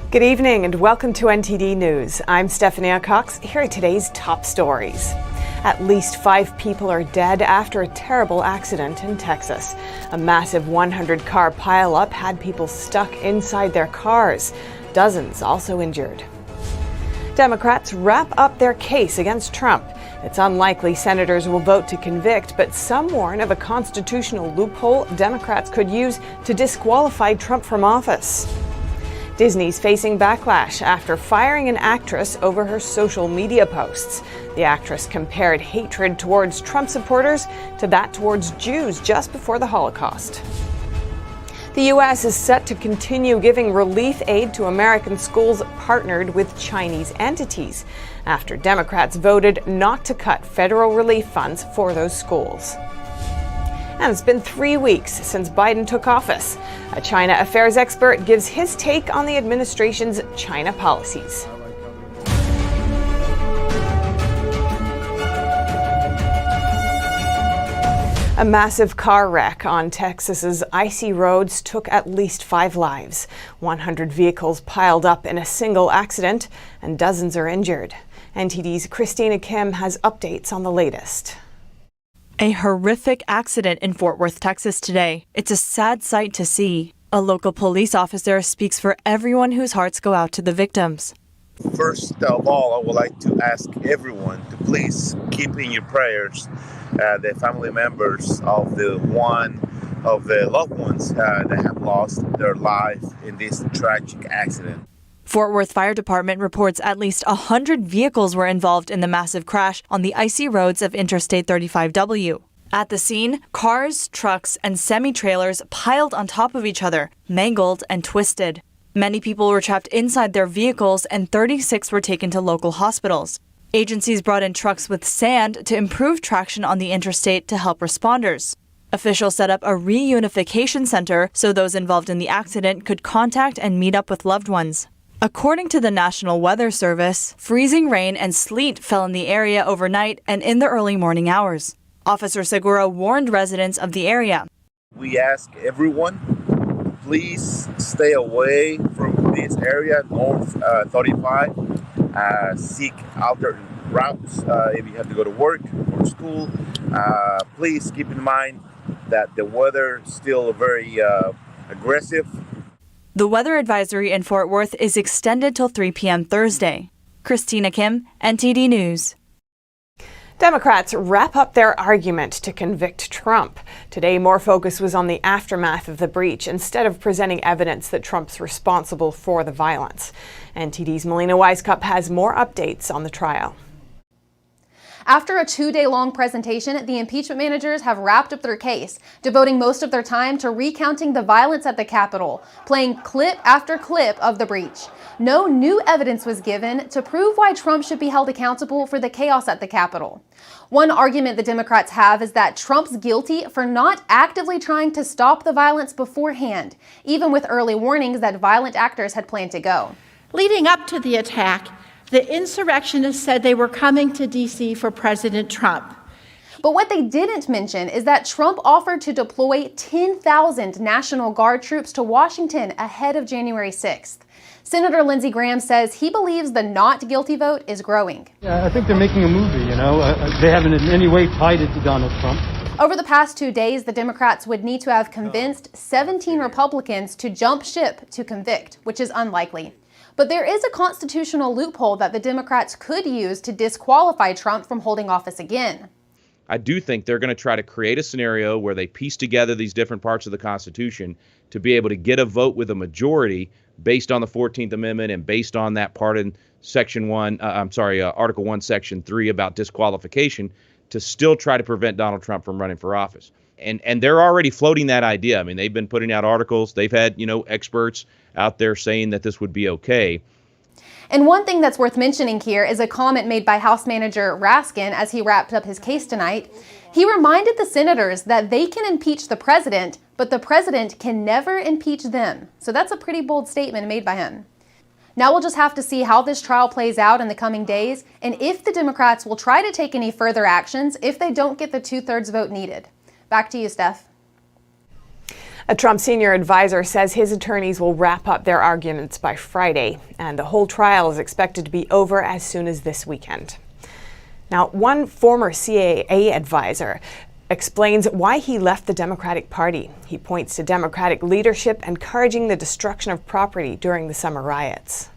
Good evening and welcome to NTD News. I'm Stephanie Cox. Here are today's top stories. At least 5 people are dead after a terrible accident in Texas. A massive 100-car pileup had people stuck inside their cars. Dozens also injured. Democrats wrap up their case against Trump. It's unlikely senators will vote to convict, but some warn of a constitutional loophole Democrats could use to disqualify Trump from office. Disney's facing backlash after firing an actress over her social media posts. The actress compared hatred towards Trump supporters to that towards Jews just before the Holocaust. The U.S. is set to continue giving relief aid to American schools partnered with Chinese entities after Democrats voted not to cut federal relief funds for those schools. And it's been 3 weeks since Biden took office. A China affairs expert gives his take on the administration's China policies. A massive car wreck on Texas's icy roads took at least 5 lives. 100 vehicles piled up in a single accident, and dozens are injured. NTD's Christina Kim has updates on the latest. A horrific accident in Fort Worth, Texas today. It's a sad sight to see. A local police officer speaks for everyone whose hearts go out to the victims. First of all, I would like to ask everyone to please keep in your prayers the family members of the loved ones that have lost their life in this tragic accident. Fort Worth Fire Department reports at least 100 vehicles were involved in the massive crash on the icy roads of Interstate 35W. At the scene, cars, trucks, and semi-trailers piled on top of each other, mangled and twisted. Many people were trapped inside their vehicles and 36 were taken to local hospitals. Agencies brought in trucks with sand to improve traction on the interstate to help responders. Officials set up a reunification center so those involved in the accident could contact and meet up with loved ones. According to the National Weather Service, freezing rain and sleet fell in the area overnight and in the early morning hours. Officer Segura warned residents of the area. We ask everyone, please stay away from this area, North 35. Seek alternate routes if you have to go to work or school. Please keep in mind that the weather is still very aggressive. The weather advisory in Fort Worth is extended till 3 p.m. Thursday. Christina Kim, NTD News. Democrats wrap up their argument to convict Trump. Today, more focus was on the aftermath of the breach instead of presenting evidence that Trump's responsible for the violence. NTD's Melina Weisskopf has more updates on the trial. After a 2-day-long presentation, the impeachment managers have wrapped up their case, devoting most of their time to recounting the violence at the Capitol, playing clip after clip of the breach. No new evidence was given to prove why Trump should be held accountable for the chaos at the Capitol. One argument the Democrats have is that Trump's guilty for not actively trying to stop the violence beforehand, even with early warnings that violent actors had planned to go. Leading up to the attack, the insurrectionists said they were coming to D.C. for President Trump. But what they didn't mention is that Trump offered to deploy 10,000 National Guard troops to Washington ahead of January 6th. Senator Lindsey Graham says he believes the not guilty vote is growing. Yeah, I think they're making a movie, They haven't in any way tied it to Donald Trump. Over the past 2 days, the Democrats would need to have convinced 17 Republicans to jump ship to convict, which is unlikely. But there is a constitutional loophole that the Democrats could use to disqualify Trump from holding office again. I do think they're going to try to create a scenario where they piece together these different parts of the Constitution to be able to get a vote with a majority based on the 14th Amendment and based on that part in Article 1, Section 3 about disqualification to still try to prevent Donald Trump from running for office. And they're already floating that idea. I mean, they've been putting out articles. They've had, experts out there saying that this would be okay. And one thing that's worth mentioning here is a comment made by House Manager Raskin as he wrapped up his case tonight. He reminded the senators that they can impeach the president, but the president can never impeach them. So that's a pretty bold statement made by him. Now we'll just have to see how this trial plays out in the coming days and if the Democrats will try to take any further actions if they don't get the 2/3 vote needed. Back to you, Steph. A Trump senior advisor says his attorneys will wrap up their arguments by Friday, and the whole trial is expected to be over as soon as this weekend. Now, one former CIA advisor explains why he left the Democratic Party. He points to Democratic leadership encouraging the destruction of property during the summer riots.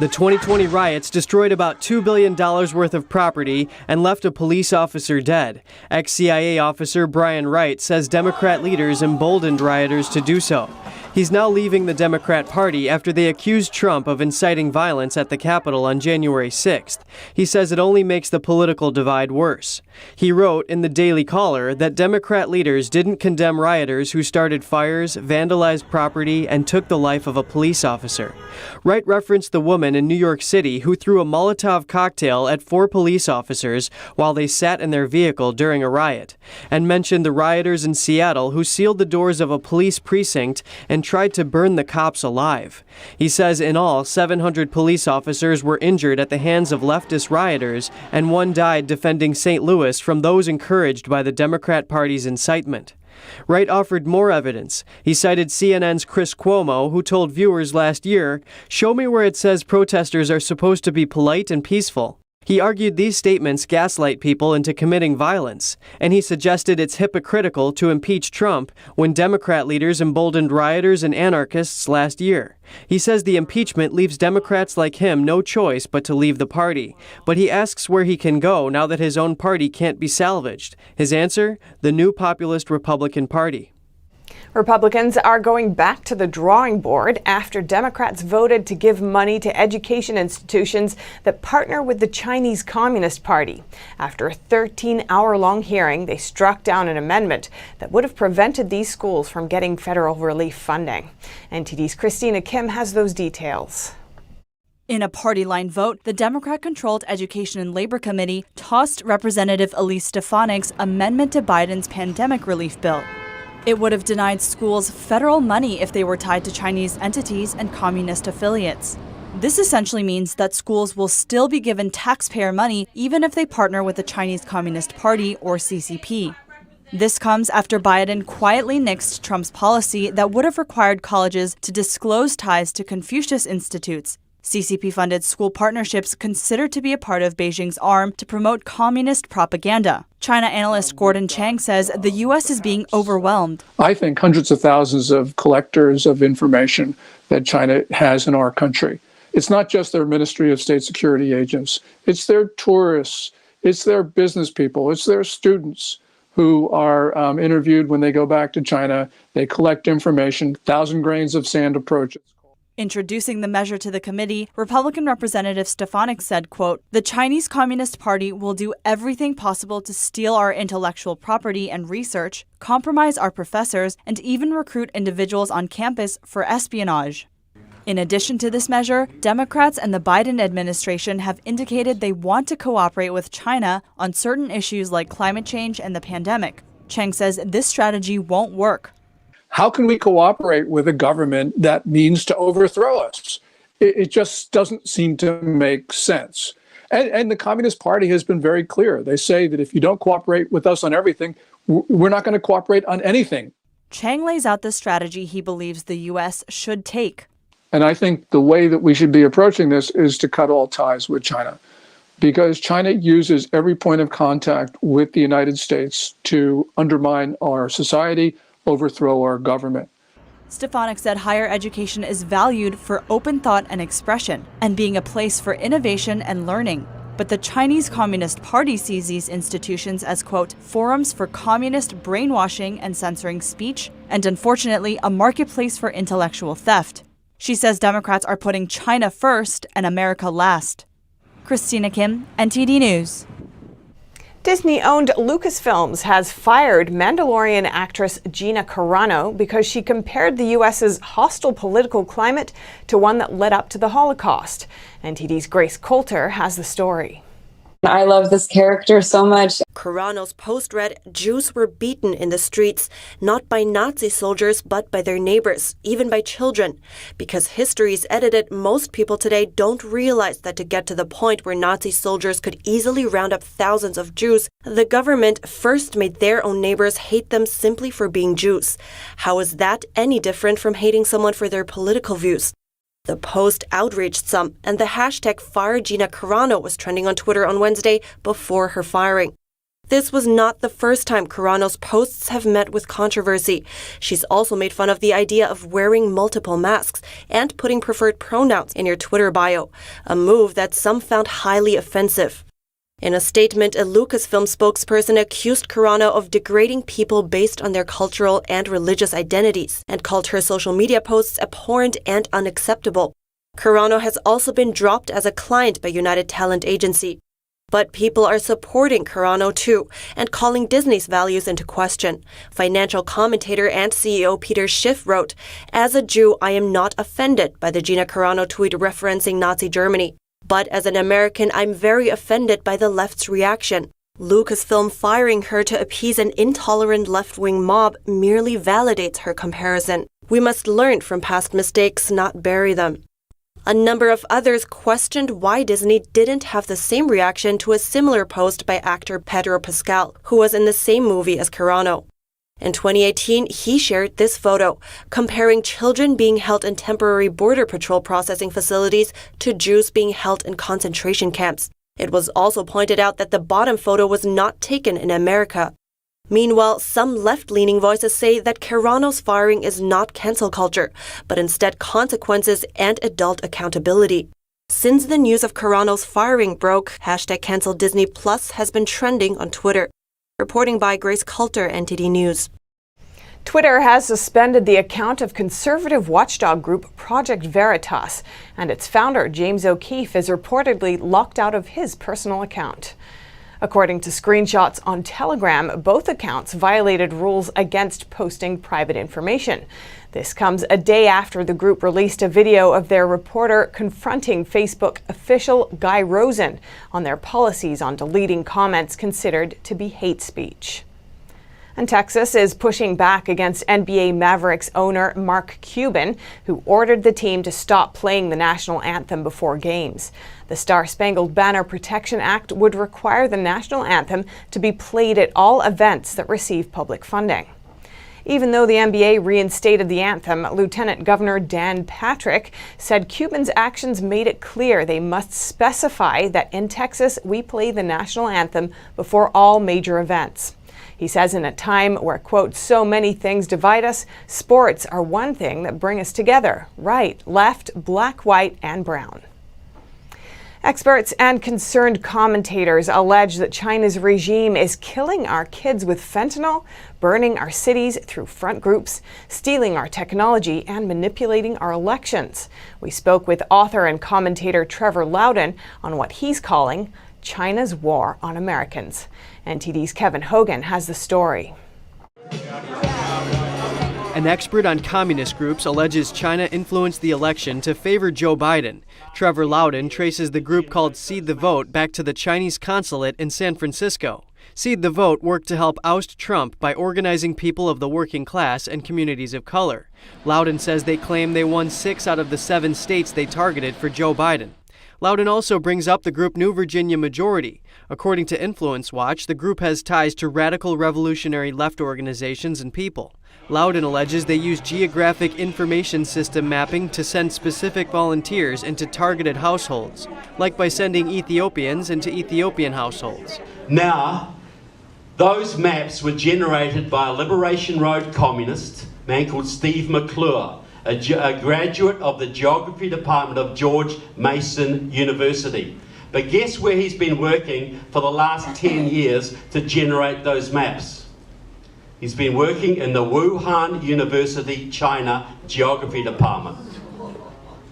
The 2020 riots destroyed about $2 billion worth of property and left a police officer dead. Ex-CIA officer Brian Wright says Democrat leaders emboldened rioters to do so. He's now leaving the Democrat Party after they accused Trump of inciting violence at the Capitol on January 6th. He says it only makes the political divide worse. He wrote in the Daily Caller that Democrat leaders didn't condemn rioters who started fires, vandalized property, and took the life of a police officer. Wright referenced the woman in New York City who threw a Molotov cocktail at 4 police officers while they sat in their vehicle during a riot, and mentioned the rioters in Seattle who sealed the doors of a police precinct and tried to burn the cops alive. He says in all, 700 police officers were injured at the hands of leftist rioters, and 1 died defending St. Louis from those encouraged by the Democrat Party's incitement. Wright offered more evidence. He cited CNN's Chris Cuomo, who told viewers last year, "Show me where it says protesters are supposed to be polite and peaceful." He argued these statements gaslight people into committing violence, and he suggested it's hypocritical to impeach Trump when Democrat leaders emboldened rioters and anarchists last year. He says the impeachment leaves Democrats like him no choice but to leave the party, but he asks where he can go now that his own party can't be salvaged. His answer? The new populist Republican Party. Republicans are going back to the drawing board after Democrats voted to give money to education institutions that partner with the Chinese Communist Party. After a 13-hour-long hearing, they struck down an amendment that would have prevented these schools from getting federal relief funding. NTD's Christina Kim has those details. In a party-line vote, the Democrat-controlled Education and Labor Committee tossed Representative Elise Stefanik's amendment to Biden's pandemic relief bill. It would have denied schools federal money if they were tied to Chinese entities and communist affiliates. This essentially means that schools will still be given taxpayer money even if they partner with the Chinese Communist Party or CCP. This comes after Biden quietly nixed Trump's policy that would have required colleges to disclose ties to Confucius institutes, CCP-funded school partnerships considered to be a part of Beijing's arm to promote communist propaganda. China analyst Gordon Chang says the U.S. is being overwhelmed. I think hundreds of thousands of collectors of information that China has in our country. It's not just their Ministry of State Security agents. It's their tourists. It's their business people. It's their students who are interviewed when they go back to China. They collect information, 1,000 grains of sand approach. Introducing the measure to the committee, Republican Representative Stefanik said, quote, "The Chinese Communist Party will do everything possible to steal our intellectual property and research, compromise our professors, and even recruit individuals on campus for espionage." In addition to this measure, Democrats and the Biden administration have indicated they want to cooperate with China on certain issues like climate change and the pandemic. Chang says this strategy won't work. How can we cooperate with a government that means to overthrow us? It just doesn't seem to make sense. And the Communist Party has been very clear. They say that if you don't cooperate with us on everything, we're not going to cooperate on anything. Chang lays out the strategy he believes the U.S. should take. And I think the way that we should be approaching this is to cut all ties with China, because China uses every point of contact with the United States to undermine our society, overthrow our government. Stefanik said higher education is valued for open thought and expression and being a place for innovation and learning. But the Chinese Communist Party sees these institutions as, quote, forums for communist brainwashing and censoring speech, and unfortunately, a marketplace for intellectual theft. She says Democrats are putting China first and America last. Christina Kim, NTD News. Disney-owned Lucasfilms has fired Mandalorian actress Gina Carano because she compared the U.S.'s hostile political climate to one that led up to the Holocaust. NTD's Grace Coulter has the story. I love this character so much. Carano's post read, Jews were beaten in the streets, not by Nazi soldiers, but by their neighbors, even by children. Because history is edited, most people today don't realize that to get to the point where Nazi soldiers could easily round up thousands of Jews, the government first made their own neighbors hate them simply for being Jews. How is that any different from hating someone for their political views? The post outraged some, and the hashtag #FireGina Carano was trending on Twitter on Wednesday before her firing. This was not the first time Carano's posts have met with controversy. She's also made fun of the idea of wearing multiple masks and putting preferred pronouns in your Twitter bio, a move that some found highly offensive. In a statement, a Lucasfilm spokesperson accused Carano of degrading people based on their cultural and religious identities and called her social media posts abhorrent and unacceptable. Carano has also been dropped as a client by United Talent Agency. But people are supporting Carano too and calling Disney's values into question. Financial commentator and CEO Peter Schiff wrote, "As a Jew, I am not offended by the Gina Carano tweet referencing Nazi Germany. But as an American, I'm very offended by the left's reaction. Lucasfilm firing her to appease an intolerant left-wing mob merely validates her comparison. We must learn from past mistakes, not bury them." A number of others questioned why Disney didn't have the same reaction to a similar post by actor Pedro Pascal, who was in the same movie as Carano. In 2018, he shared this photo, comparing children being held in temporary border patrol processing facilities to Jews being held in concentration camps. It was also pointed out that the bottom photo was not taken in America. Meanwhile, some left-leaning voices say that Carano's firing is not cancel culture, but instead consequences and adult accountability. Since the news of Carano's firing broke, #CancelDisney+ has been trending on Twitter. Reporting by Grace Coulter, NTD News. Twitter has suspended the account of conservative watchdog group Project Veritas, and its founder, James O'Keefe, is reportedly locked out of his personal account. According to screenshots on Telegram, both accounts violated rules against posting private information. This comes a day after the group released a video of their reporter confronting Facebook official Guy Rosen on their policies on deleting comments considered to be hate speech. And Texas is pushing back against NBA Mavericks owner Mark Cuban, who ordered the team to stop playing the national anthem before games. The Star-Spangled Banner Protection Act would require the national anthem to be played at all events that receive public funding. Even though the NBA reinstated the anthem, Lieutenant Governor Dan Patrick said Cuban's actions made it clear they must specify that in Texas we play the national anthem before all major events. He says in a time where, quote, so many things divide us, sports are one thing that bring us together. Right, left, black, white, and brown. Experts and concerned commentators allege that China's regime is killing our kids with fentanyl, burning our cities through front groups, stealing our technology, and manipulating our elections. We spoke with author and commentator Trevor Loudon on what he's calling China's war on Americans. NTD's Kevin Hogan has the story. An expert on communist groups alleges China influenced the election to favor Joe Biden. Trevor Loudon traces the group called Seed the Vote back to the Chinese consulate in San Francisco. Seed the Vote worked to help oust Trump by organizing people of the working class and communities of color. Loudon says they claim they won 6 out of the 7 states they targeted for Joe Biden. Loudon also brings up the group New Virginia Majority. According to Influence Watch, the group has ties to radical revolutionary left organizations and people. Loudon alleges they use geographic information system mapping to send specific volunteers into targeted households, like by sending Ethiopians into Ethiopian households. Now, those maps were generated by a Liberation Road communist, a man called Steve McClure, a graduate of the Geography Department of George Mason University. But guess where he's been working for the last 10 years to generate those maps? He's been working in the Wuhan University, China Geography Department.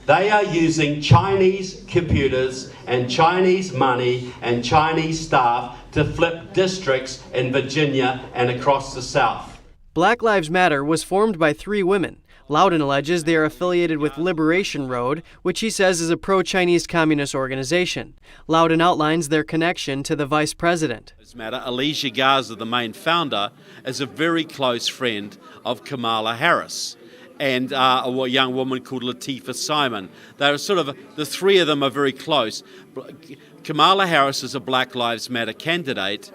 They are using Chinese computers and Chinese money and Chinese staff to flip districts in Virginia and across the South. Black Lives Matter was formed by 3 women. Loudon alleges they are affiliated with Liberation Road, which he says is a pro-Chinese communist organization. Loudon outlines their connection to the vice president. Alicia Garza, the main founder, is a very close friend of Kamala Harris and a young woman called Latifah Simon. They're sort of, the three of them are very close. Kamala Harris is a Black Lives Matter candidate,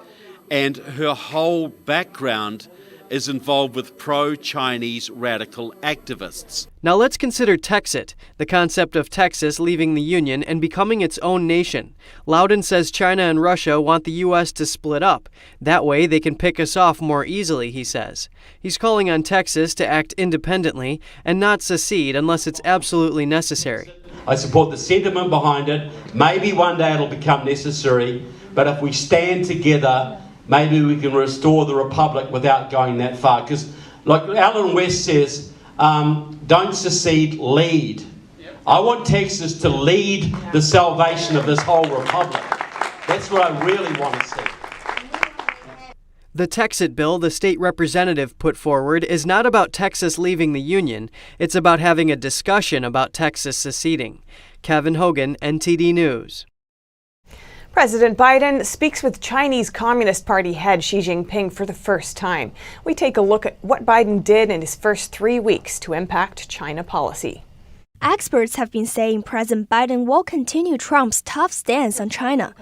and her whole background is involved with pro-Chinese radical activists. Now let's consider Texit, the concept of Texas leaving the Union and becoming its own nation. Loudon says China and Russia want the U.S. to split up. That way they can pick us off more easily, he says. He's calling on Texas to act independently and not secede unless it's absolutely necessary. I support the sentiment behind it. Maybe one day it'll become necessary, but if we stand together, maybe we can restore the republic without going that far. Because, like Alan West says, don't secede, lead. I want Texas to lead the salvation of this whole republic. That's what I really want to see. The Texit bill the state representative put forward is not about Texas leaving the Union. It's about having a discussion about Texas seceding. Kevin Hogan, NTD News. President Biden speaks with Chinese Communist Party head Xi Jinping for the first time. We take a look at what Biden did in his first 3 weeks to impact China policy. Experts have been saying President Biden will continue Trump's tough stance on China.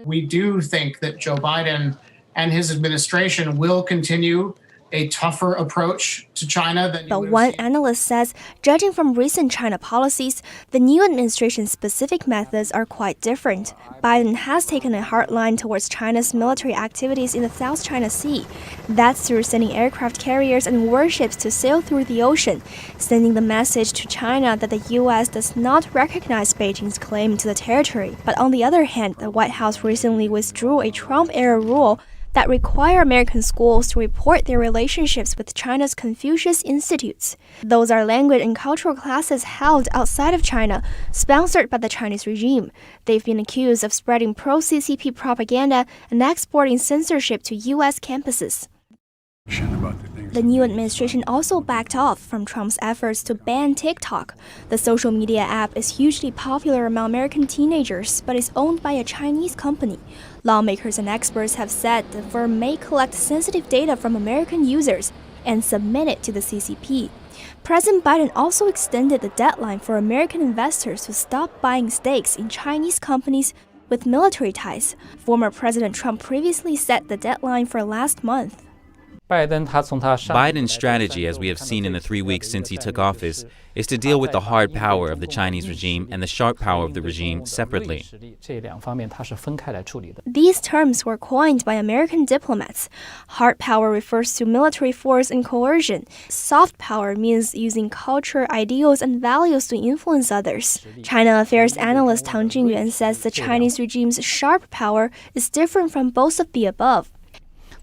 We do think that Joe Biden and his administration will continue a tougher approach to China than. But one analyst says, judging from recent China policies, the new administration's specific methods are quite different. Biden has taken a hard line towards China's military activities in the South China Sea. That's through sending aircraft carriers and warships to sail through the ocean, sending the message to China that the U.S. does not recognize Beijing's claim to the territory. But on the other hand, the White House recently withdrew a Trump-era rule that require American schools to report their relationships with China's Confucius Institutes. Those are language and cultural classes held outside of China, sponsored by the Chinese regime. They've been accused of spreading pro-CCP propaganda and exporting censorship to U.S. campuses. The new administration also backed off from Trump's efforts to ban TikTok. The social media app is hugely popular among American teenagers, but is owned by a Chinese company. Lawmakers and experts have said the firm may collect sensitive data from American users and submit it to the CCP. President Biden also extended the deadline for American investors to stop buying stakes in Chinese companies with military ties. Former President Trump previously set the deadline for last month. Biden's strategy, as we have seen in the 3 weeks since he took office, is to deal with the hard power of the Chinese regime and the sharp power of the regime separately. These terms were coined by American diplomats. Hard power refers to military force and coercion. Soft power means using culture, ideals, and values to influence others. China affairs analyst Tang Jungyuan says the Chinese regime's sharp power is different from both of the above.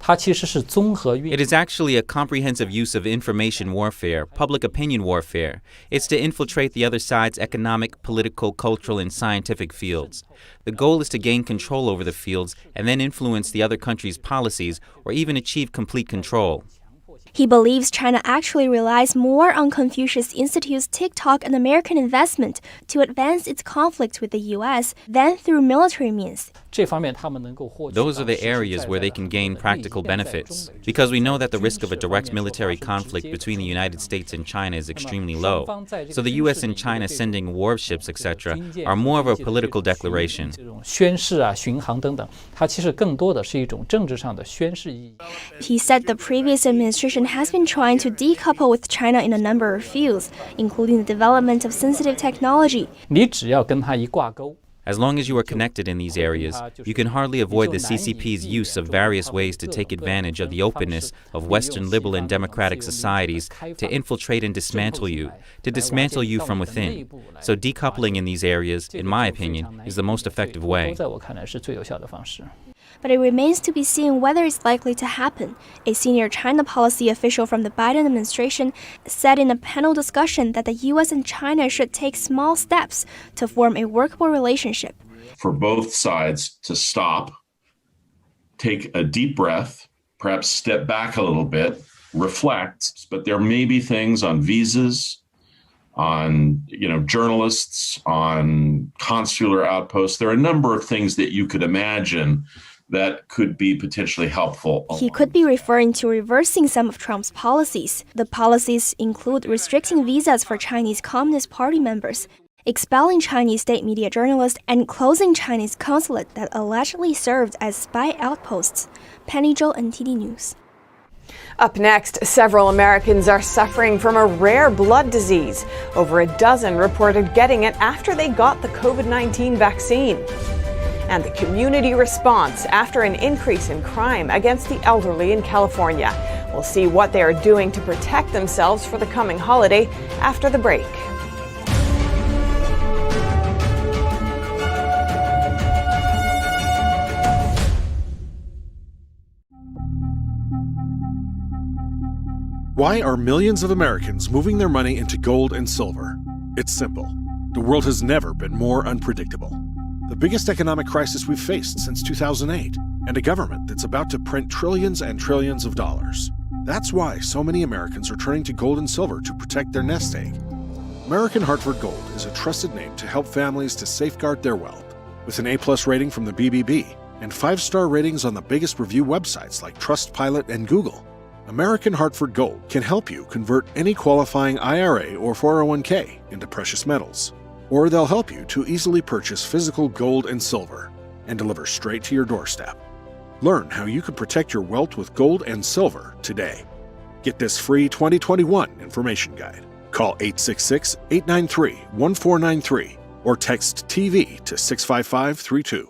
It is actually a comprehensive use of information warfare, public opinion warfare. It's to infiltrate the other side's economic, political, cultural, and scientific fields. The goal is to gain control over the fields and then influence the other country's policies or even achieve complete control. He believes China actually relies more on Confucius Institute's TikTok and American investment to advance its conflict with the U.S. than through military means. Those are the areas where they can gain practical benefits, because we know that the risk of a direct military conflict between the United States and China is extremely low. So the U.S. and China sending warships, etc., are more of a political declaration. He said the previous administration has been trying to decouple with China in a number of fields, including the development of sensitive technology. As long as you are connected in these areas, you can hardly avoid the CCP's use of various ways to take advantage of the openness of Western liberal and democratic societies to infiltrate and dismantle you from within. So decoupling in these areas, in my opinion, is the most effective way. But it remains to be seen whether it's likely to happen. A senior China policy official from the Biden administration said in a panel discussion that the U.S. and China should take small steps to form a workable relationship. For both sides to stop, take a deep breath, perhaps step back a little bit, reflect, but there may be things on visas, on journalists, on consular outposts. There are a number of things that you could imagine that could be potentially helpful. He could be referring to reversing some of Trump's policies. The policies include restricting visas for Chinese Communist Party members, expelling Chinese state media journalists, and closing Chinese consulate that allegedly served as spy outposts. Penny Zhou, NTD News. Up next, several Americans are suffering from a rare blood disease. Over a dozen reported getting it after they got the COVID-19 vaccine. And the community response after an increase in crime against the elderly in California. We'll see what they are doing to protect themselves for the coming holiday after the break. Why are millions of Americans moving their money into gold and silver? It's simple. The world has never been more unpredictable. The biggest economic crisis we've faced since 2008, and a government that's about to print trillions and trillions of dollars. That's why so many Americans are turning to gold and silver to protect their nest egg. American Hartford Gold is a trusted name to help families to safeguard their wealth. With an A+ rating from the BBB and 5-star ratings on the biggest review websites like Trustpilot and Google, American Hartford Gold can help you convert any qualifying IRA or 401k into precious metals. Or they'll help you to easily purchase physical gold and silver and deliver straight to your doorstep. Learn how you can protect your wealth with gold and silver today. Get this free 2021 information guide. Call 866-893-1493 or text TV to 65532.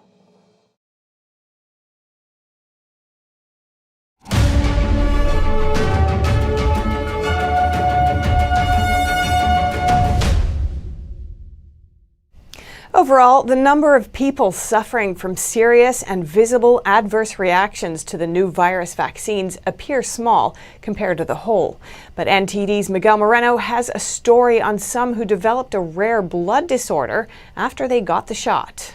Overall, the number of people suffering from serious and visible adverse reactions to the new virus vaccines appears small compared to the whole. But NTD's Miguel Moreno has a story on some who developed a rare blood disorder after they got the shot.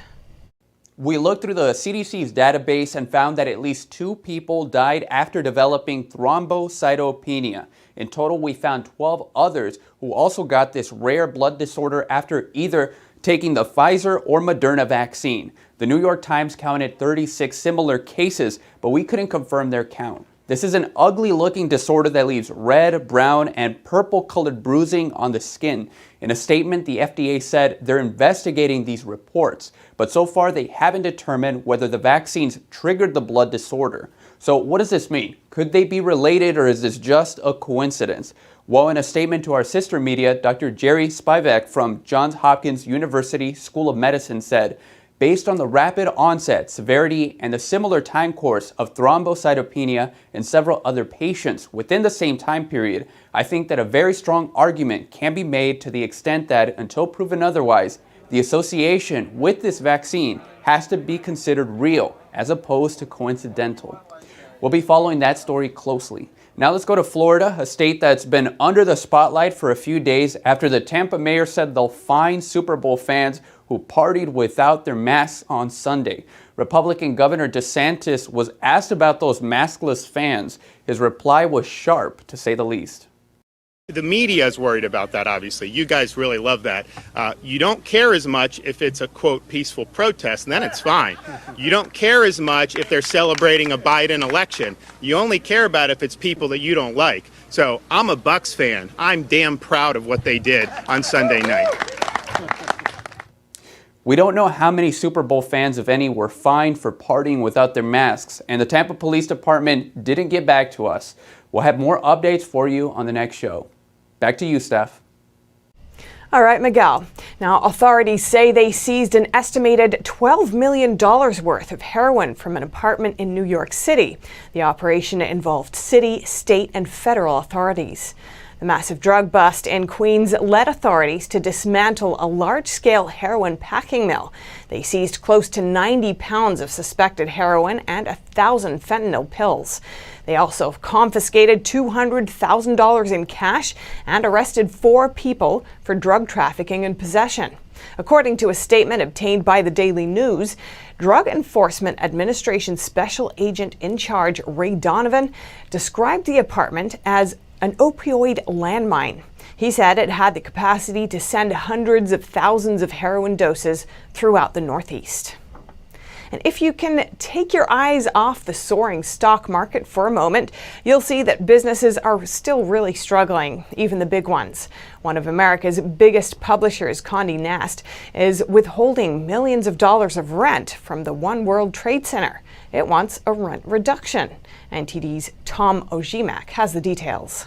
We looked through the CDC's database and found that at least 2 people died after developing thrombocytopenia. In total, we found 12 others who also got this rare blood disorder after either taking the Pfizer or Moderna vaccine. The New York Times counted 36 similar cases, but we couldn't confirm their count. This is an ugly-looking disorder that leaves red, brown, and purple-colored bruising on the skin. In a statement, the FDA said they're investigating these reports, but so far they haven't determined whether the vaccines triggered the blood disorder. So what does this mean? Could they be related, or is this just a coincidence? Well, in a statement to our sister media, Dr. Jerry Spivak from Johns Hopkins University School of Medicine said, based on the rapid onset, severity, and the similar time course of thrombocytopenia in several other patients within the same time period, I think that a very strong argument can be made to the extent that, until proven otherwise, the association with this vaccine has to be considered real as opposed to coincidental. We'll be following that story closely. Now let's go to Florida, a state that's been under the spotlight for a few days after the Tampa mayor said they'll fine Super Bowl fans who partied without their masks on Sunday. Republican Governor DeSantis was asked about those maskless fans. His reply was sharp, to say the least. The media is worried about that, obviously. You guys really love that. You don't care as much if it's a, quote, peaceful protest, and then it's fine. You don't care as much if they're celebrating a Biden election. You only care about if it's people that you don't like. So I'm a Bucs fan. I'm damn proud of what they did on Sunday night. We don't know how many Super Bowl fans, if any, were fined for partying without their masks, and the Tampa Police Department didn't get back to us. We'll have more updates for you on the next show. Back to you, Steph. All right, Miguel. Now, authorities say they seized an estimated $12 million worth of heroin from an apartment in New York City. The operation involved city, state, and federal authorities. The massive drug bust in Queens led authorities to dismantle a large-scale heroin packing mill. They seized close to 90 pounds of suspected heroin and 1,000 fentanyl pills. They also confiscated $200,000 in cash and arrested 4 people for drug trafficking and possession. According to a statement obtained by the Daily News, Drug Enforcement Administration Special Agent in Charge Ray Donovan described the apartment as an opioid landmine. He said it had the capacity to send hundreds of thousands of heroin doses throughout the Northeast. And if you can take your eyes off the soaring stock market for a moment, you'll see that businesses are still really struggling, even the big ones. One of America's biggest publishers, Condé Nast, is withholding millions of dollars of rent from the One World Trade Center. It wants a rent reduction. NTD's Tom Ojimak has the details.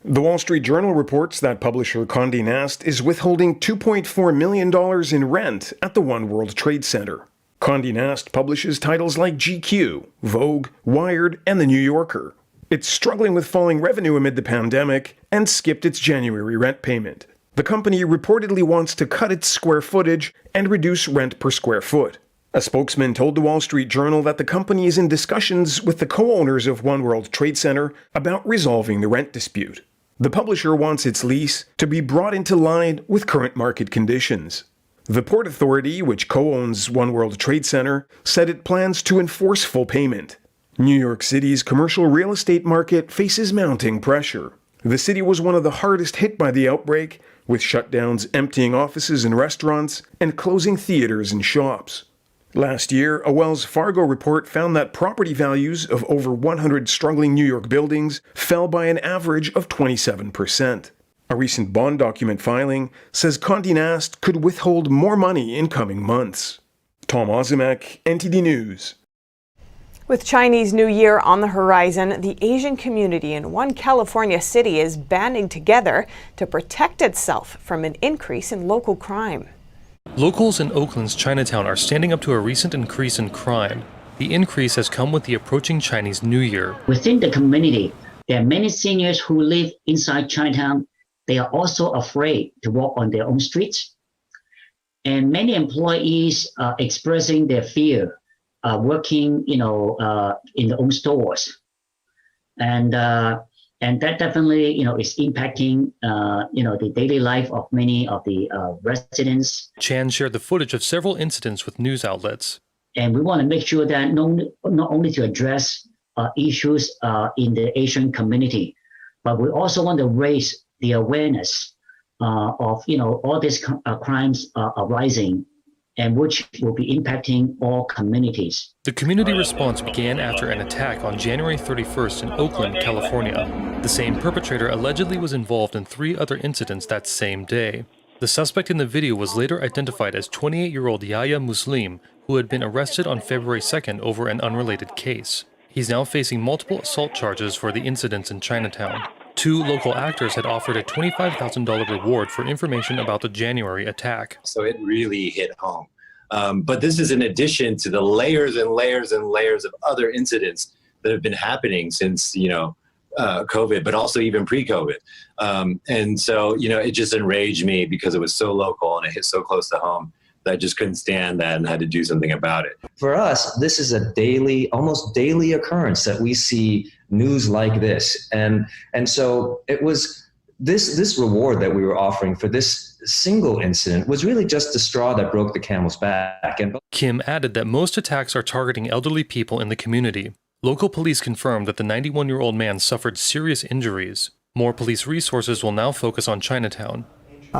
The Wall Street Journal reports that publisher Condé Nast is withholding $2.4 million in rent at the One World Trade Center. Condé Nast publishes titles like GQ, Vogue, Wired, and The New Yorker. It's struggling with falling revenue amid the pandemic and skipped its January rent payment. The company reportedly wants to cut its square footage and reduce rent per square foot. A spokesman told the Wall Street Journal that the company is in discussions with the co-owners of One World Trade Center about resolving the rent dispute. The publisher wants its lease to be brought into line with current market conditions. The Port Authority, which co-owns One World Trade Center, said it plans to enforce full payment. New York City's commercial real estate market faces mounting pressure. The city was one of the hardest hit by the outbreak, with shutdowns emptying offices and restaurants and closing theaters and shops. Last year, a Wells Fargo report found that property values of over 100 struggling New York buildings fell by an average of 27%. A recent bond document filing says Condé Nast could withhold more money in coming months. Tom Ozimek, NTD News. With Chinese New Year on the horizon, the Asian community in one California city is banding together to protect itself from an increase in local crime. Locals in Oakland's Chinatown are standing up to a recent increase in crime. The increase has come with the approaching Chinese New Year. Within the community, there are many seniors who live inside Chinatown. They are also afraid to walk on their own streets. And many employees are expressing their fear working, in their own stores. And that definitely, is impacting, the daily life of many of the residents. Chan shared the footage of several incidents with news outlets. And we want to make sure that not only to address issues in the Asian community, but we also want to raise the awareness of, all these crimes are rising, and which will be impacting all communities. The community response began after an attack on January 31st in Oakland, California. The same perpetrator allegedly was involved in 3 other incidents that same day. The suspect in the video was later identified as 28-year-old Yahya Muslim, who had been arrested on February 2nd over an unrelated case. He's now facing multiple assault charges for the incidents in Chinatown. 2 local actors had offered a $25,000 reward for information about the January attack. So it really hit home. But this is in addition to the layers and layers and layers of other incidents that have been happening since, COVID, but also even pre-COVID. And so, it just enraged me because it was so local and it hit so close to home that I just couldn't stand that and had to do something about it. For us, this is a almost daily occurrence that we see news like this. And so it was this reward that we were offering for this single incident was really just the straw that broke the camel's back. And Kim added that most attacks are targeting elderly people in the community. Local police confirmed that the 91-year-old man suffered serious injuries. More police resources will now focus on Chinatown.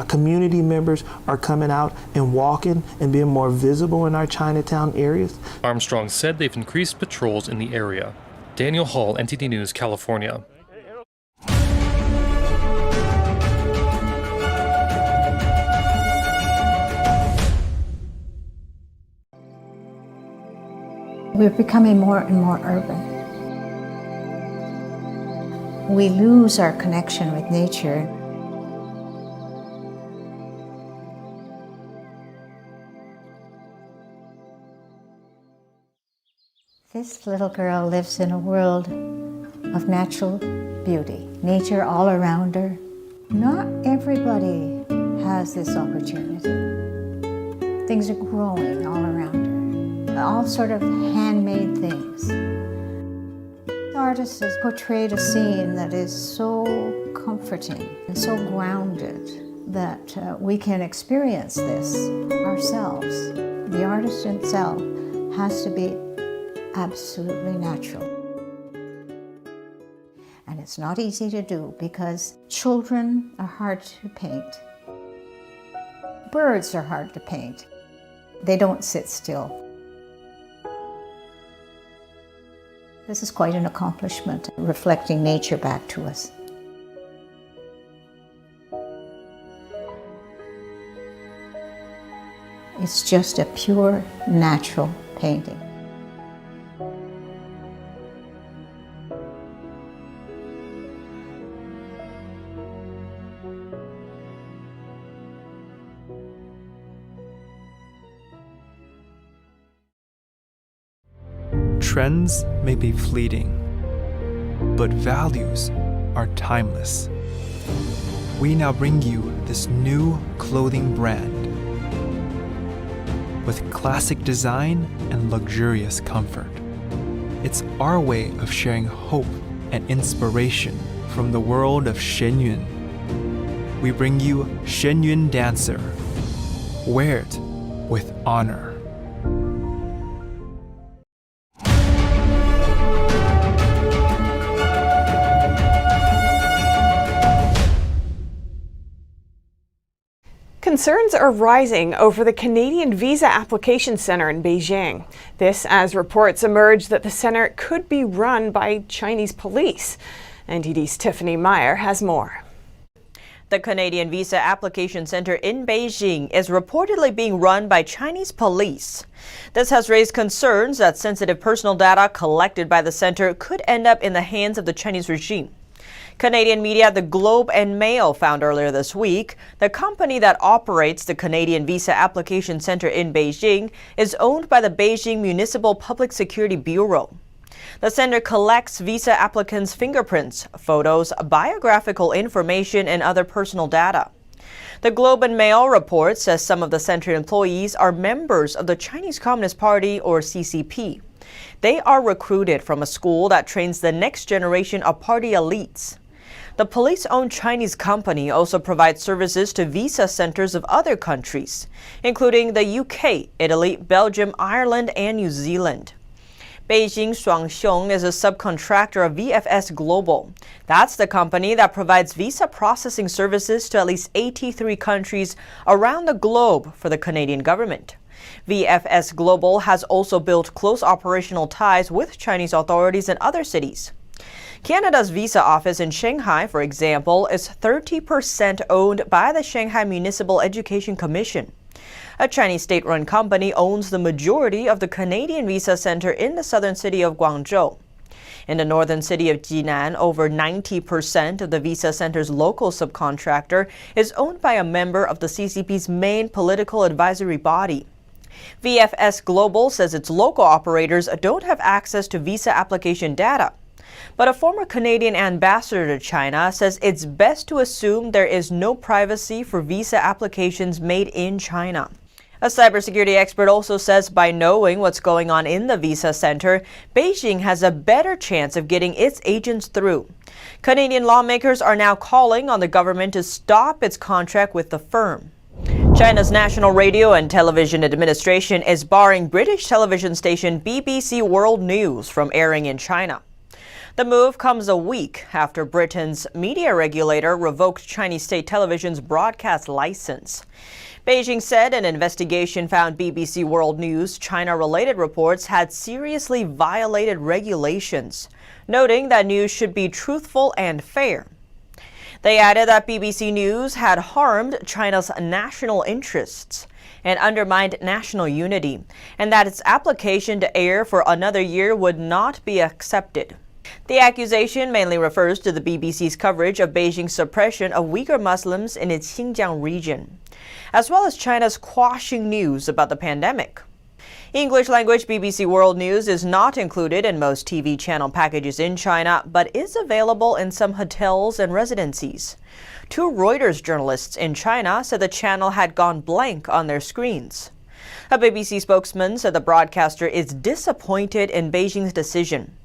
Community members are coming out and walking and being more visible in our Chinatown areas. Armstrong said they've increased patrols in the area. Daniel Hall, NTD News, California. We're becoming more and more urban. We lose our connection with nature. This little girl lives in a world of natural beauty, nature all around her. Not everybody has this opportunity. Things are growing all around her, all sort of handmade things. The artist has portrayed a scene that is so comforting and so grounded. that we can experience this ourselves. The artist himself has to be absolutely natural. And it's not easy to do because children are hard to paint. Birds are hard to paint. They don't sit still. This is quite an accomplishment, reflecting nature back to us. It's just a pure, natural painting. Trends may be fleeting, but values are timeless. We now bring you this new clothing brand with classic design and luxurious comfort. It's our way of sharing hope and inspiration from the world of Shenyun. We bring you Shenyun Dancer. Wear it with honor. Concerns are rising over the Canadian Visa Application Centre in Beijing. This as reports emerge that the centre could be run by Chinese police. NTD's Tiffany Meyer has more. The Canadian Visa Application Centre in Beijing is reportedly being run by Chinese police. This has raised concerns that sensitive personal data collected by the centre could end up in the hands of the Chinese regime. Canadian media The Globe and Mail found earlier this week the company that operates the Canadian Visa Application Centre in Beijing is owned by the Beijing Municipal Public Security Bureau. The center collects visa applicants' fingerprints, photos, biographical information, and other personal data. The Globe and Mail report says some of the center employees are members of the Chinese Communist Party, or CCP. They are recruited from a school that trains the next generation of party elites. The police-owned Chinese company also provides services to visa centers of other countries, including the UK, Italy, Belgium, Ireland, and New Zealand. Beijing Shuangxiong is a subcontractor of VFS Global. That's the company that provides visa processing services to at least 83 countries around the globe for the Canadian government. VFS Global has also built close operational ties with Chinese authorities in other cities. Canada's visa office in Shanghai, for example, is 30% owned by the Shanghai Municipal Education Commission. A Chinese state-run company owns the majority of the Canadian Visa Centre in the southern city of Guangzhou. In the northern city of Jinan, over 90% of the Visa Centre's local subcontractor is owned by a member of the CCP's main political advisory body. VFS Global says its local operators don't have access to visa application data. But a former Canadian ambassador to China says it's best to assume there is no privacy for visa applications made in China. A cybersecurity expert also says by knowing what's going on in the visa center, Beijing has a better chance of getting its agents through. Canadian lawmakers are now calling on the government to stop its contract with the firm. China's National Radio and Television Administration is barring British television station BBC World News from airing in China. The move comes a week after Britain's media regulator revoked Chinese state television's broadcast license. Beijing said an investigation found BBC World News' China-related reports had seriously violated regulations, noting that news should be truthful and fair. They added that BBC News had harmed China's national interests and undermined national unity, and that its application to air for another year would not be accepted. The accusation mainly refers to the BBC's coverage of Beijing's suppression of Uyghur Muslims in its Xinjiang region, as well as China's quashing news about the pandemic. English-language BBC World News is not included in most TV channel packages in China, but is available in some hotels and residencies. Two Reuters journalists in China said the channel had gone blank on their screens. A BBC spokesman said the broadcaster is disappointed in Beijing's decision.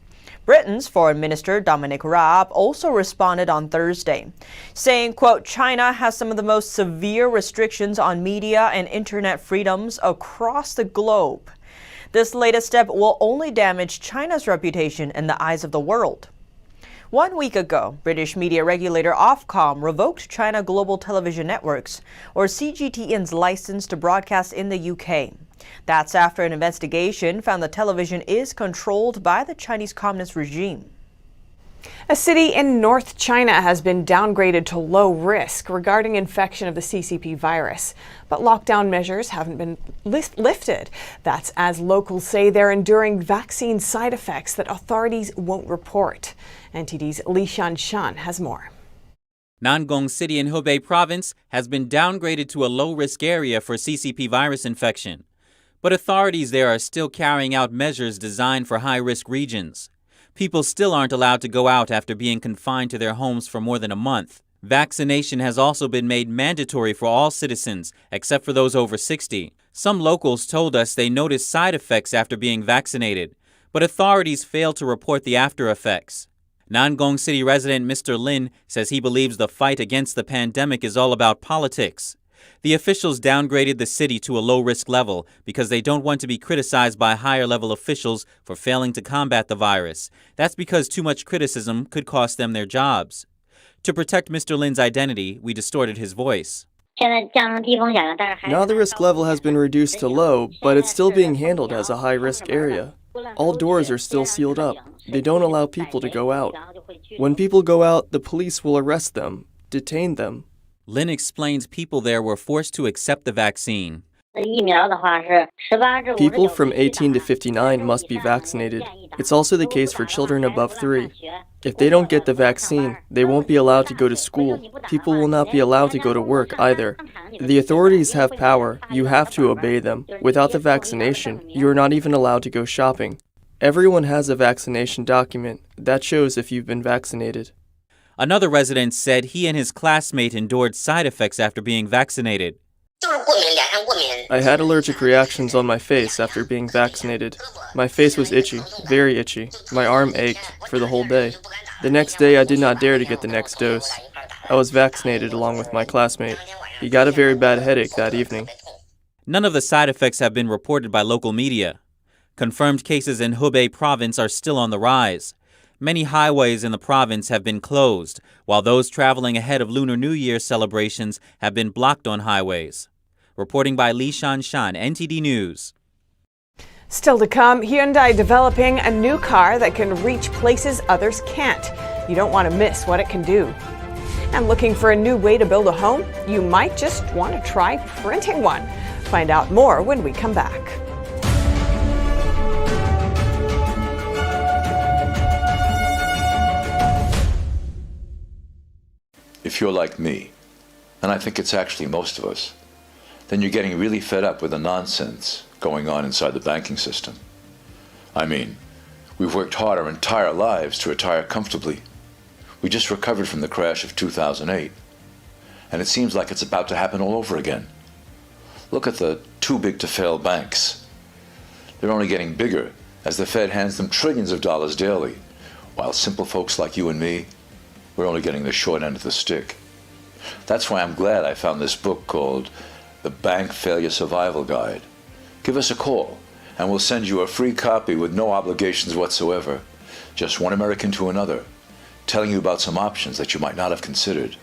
Britain's Foreign Minister Dominic Raab also responded on Thursday, saying, quote, China has some of the most severe restrictions on media and internet freedoms across the globe. This latest step will only damage China's reputation in the eyes of the world. 1 week ago, British media regulator Ofcom revoked China Global Television Networks, or CGTN's license to broadcast in the UK. That's after an investigation found the television is controlled by the Chinese Communist regime. A city in North China has been downgraded to low risk regarding infection of the CCP virus, but lockdown measures haven't been lifted. That's as locals say they're enduring vaccine side effects that authorities won't report. NTD's Li Shan has more. Nangong City in Hubei province has been downgraded to a low-risk area for CCP virus infection. But authorities there are still carrying out measures designed for high-risk regions. People still aren't allowed to go out after being confined to their homes for more than a month. Vaccination has also been made mandatory for all citizens, except for those over 60. Some locals told us they noticed side effects after being vaccinated, but authorities failed to report the after effects. Nangong City resident Mr. Lin says he believes the fight against the pandemic is all about politics. The officials downgraded the city to a low-risk level because they don't want to be criticized by higher-level officials for failing to combat the virus. That's because too much criticism could cost them their jobs. To protect Mr. Lin's identity, we distorted his voice. Now the risk level has been reduced to low, but it's still being handled as a high-risk area. All doors are still sealed up. They don't allow people to go out. When people go out, the police will arrest them, detain them. Lin explains people there were forced to accept the vaccine. People from 18 to 59 must be vaccinated. It's also the case for children above 3. If they don't get the vaccine, they won't be allowed to go to school. People will not be allowed to go to work either. The authorities have power. You have to obey them. Without the vaccination, you are not even allowed to go shopping. Everyone has a vaccination document. That shows if you've been vaccinated. Another resident said he and his classmate endured side effects after being vaccinated. I had allergic reactions on my face after being vaccinated. My face was itchy, very itchy. My arm ached for the whole day. The next day I did not dare to get the next dose. I was vaccinated along with my classmate. He got a very bad headache that evening. None of the side effects have been reported by local media. Confirmed cases in Hubei province are still on the rise. Many highways in the province have been closed, while those traveling ahead of Lunar New Year celebrations have been blocked on highways. Reporting by Li Shan, NTD News. Still to come, Hyundai developing a new car that can reach places others can't. You don't want to miss what it can do. And looking for a new way to build a home? You might just want to try printing one. Find out more when we come back. If you're like me, and I think it's actually most of us, then you're getting really fed up with the nonsense going on inside the banking system. I mean, we've worked hard our entire lives to retire comfortably. We just recovered from the crash of 2008, and it seems like it's about to happen all over again. Look at the too-big-to-fail banks. They're only getting bigger as the Fed hands them trillions of dollars daily, while simple folks like you and me, we're only getting the short end of the stick. That's why I'm glad I found this book called The Bank Failure Survival Guide. Give us a call, and we'll send you a free copy with no obligations whatsoever. Just one American to another, telling you about some options that you might not have considered.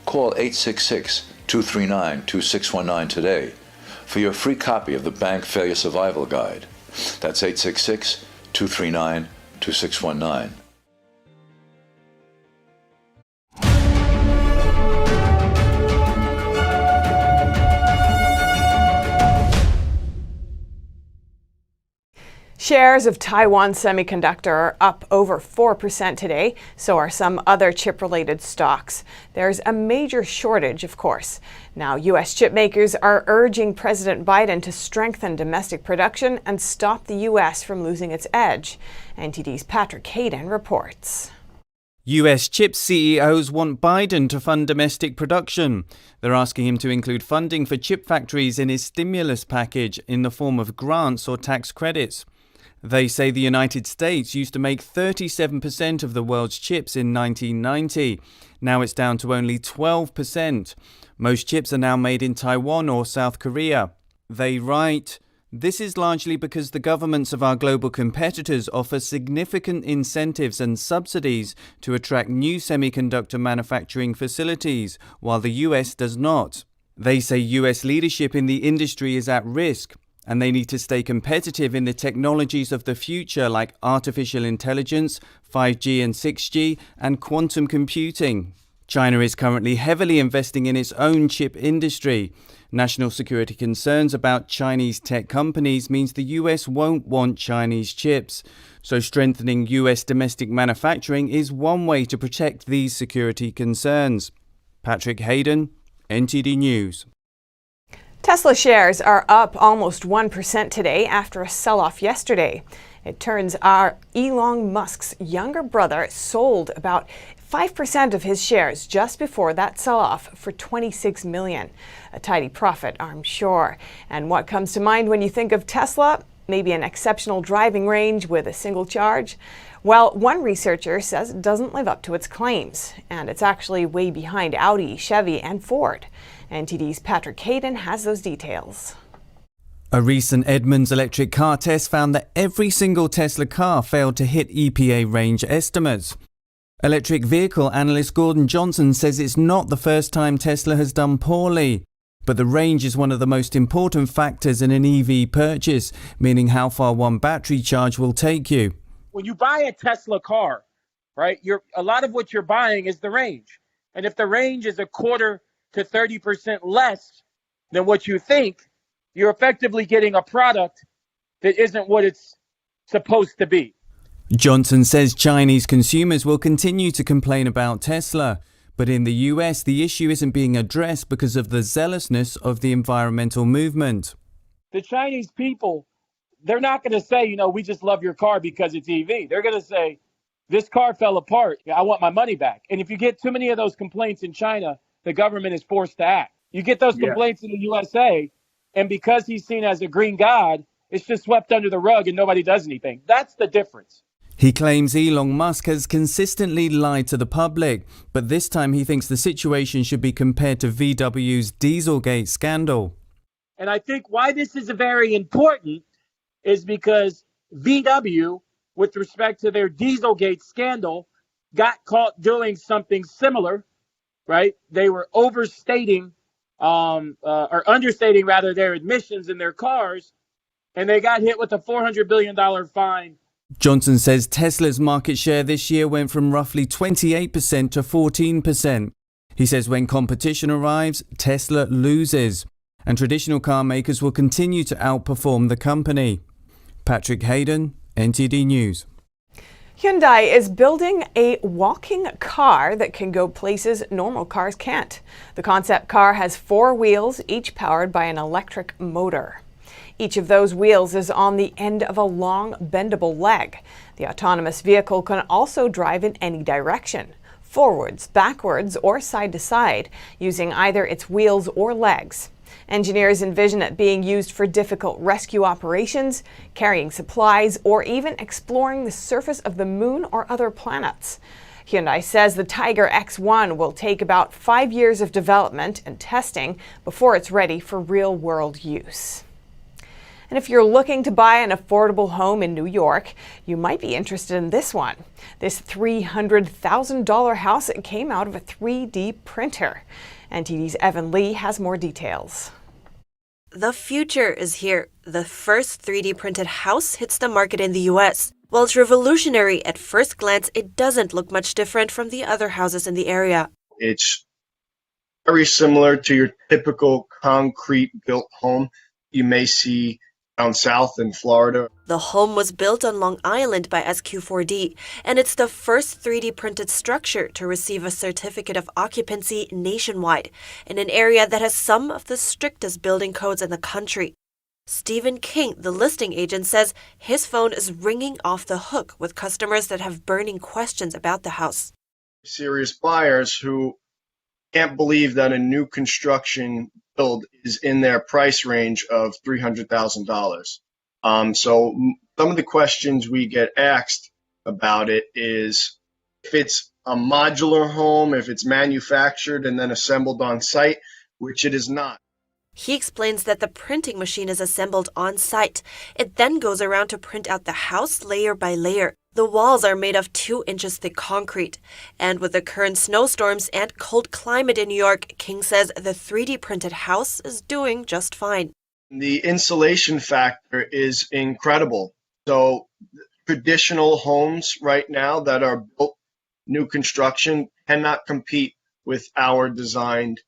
Call 866-239-2619 today for your free copy of the Bank Failure Survival Guide. That's 866-239-2619. Shares of Taiwan Semiconductor are up over 4% today, so are some other chip-related stocks. There's a major shortage, of course. Now, U.S. chip makers are urging President Biden to strengthen domestic production and stop the U.S. from losing its edge. NTD's Patrick Hayden reports. US chip CEOs want Biden to fund domestic production. They're asking him to include funding for chip factories in his stimulus package in the form of grants or tax credits. They say the United States used to make 37% of the world's chips in 1990. Now it's down to only 12%. Most chips are now made in Taiwan or South Korea. They write, "This is largely because the governments of our global competitors offer significant incentives and subsidies to attract new semiconductor manufacturing facilities, while the US does not. They say US leadership in the industry is at risk, and they need to stay competitive in the technologies of the future like artificial intelligence, 5G and 6G, and quantum computing." China is currently heavily investing in its own chip industry. National security concerns about Chinese tech companies means the US won't want Chinese chips. So strengthening US domestic manufacturing is one way to protect these security concerns. Patrick Hayden, NTD News. Tesla shares are up almost 1% today after a sell-off yesterday. It turns out Elon Musk's younger brother sold about 5% of his shares just before that sell-off for $26 million. A tidy profit, I'm sure. And what comes to mind when you think of Tesla? Maybe an exceptional driving range with a single charge? Well, one researcher says it doesn't live up to its claims, and it's actually way behind Audi, Chevy, and Ford. NTD's Patrick Hayden has those details. A recent Edmunds electric car test found that every single Tesla car failed to hit EPA range estimates. Electric vehicle analyst Gordon Johnson says it's not the first time Tesla has done poorly, but the range is one of the most important factors in an EV purchase, meaning how far one battery charge will take you. When you buy a Tesla car, right, a lot of what you're buying is the range. And if the range is a quarter to 30% less than what you think, you're effectively getting a product that isn't what it's supposed to be. Johnson says Chinese consumers will continue to complain about Tesla, but in the US the issue isn't being addressed because of the zealousness of the environmental movement. The Chinese people, they're not going to say, we just love your car because it's EV. They're going to say, this car fell apart. I want my money back. And if you get too many of those complaints in China, the government is forced to act. You get those complaints in the USA, and because he's seen as a green god, it's just swept under the rug and nobody does anything. That's the difference. He claims Elon Musk has consistently lied to the public, but this time he thinks the situation should be compared to VW's Dieselgate scandal. And I think why this is very important is because VW, with respect to their Dieselgate scandal, got caught doing something similar, right? They were overstating or understating rather their emissions in their cars, and they got hit with a $400 billion fine. Johnson says Tesla's market share this year went from roughly 28% to 14%. He says when competition arrives, Tesla loses, and traditional car makers will continue to outperform the company. Patrick Hayden, NTD News. Hyundai is building a walking car that can go places normal cars can't. The concept car has 4 wheels, each powered by an electric motor. Each of those wheels is on the end of a long, bendable leg. The autonomous vehicle can also drive in any direction, forwards, backwards, or side to side, using either its wheels or legs. Engineers envision it being used for difficult rescue operations, carrying supplies, or even exploring the surface of the moon or other planets. Hyundai says the Tiger X1 will take about 5 years of development and testing before it's ready for real-world use. And if you're looking to buy an affordable home in New York, you might be interested in this one. This $300,000 house came out of a 3D printer. NTD's Evan Lee has more details. The future is here. The first 3D printed house hits the market in the US. While it's revolutionary at first glance, it doesn't look much different from the other houses in the area. It's very similar to your typical concrete built home you may see down south in Florida. The home was built on Long Island by SQ4D, and it's the first 3D printed structure to receive a certificate of occupancy nationwide in an area that has some of the strictest building codes in the country. Stephen King, the listing agent, says his phone is ringing off the hook with customers that have burning questions about the house. Serious buyers who can't believe that a new construction build is in their price range of $300,000. So some of the questions we get asked about it is if it's a modular home, if it's manufactured and then assembled on site, which it is not. He explains that the printing machine is assembled on site. It then goes around to print out the house layer by layer. The walls are made of 2 inches thick concrete. And with the current snowstorms and cold climate in New York, King says the 3D printed house is doing just fine. The insulation factor is incredible. So traditional homes right now that are built new construction cannot compete with our designed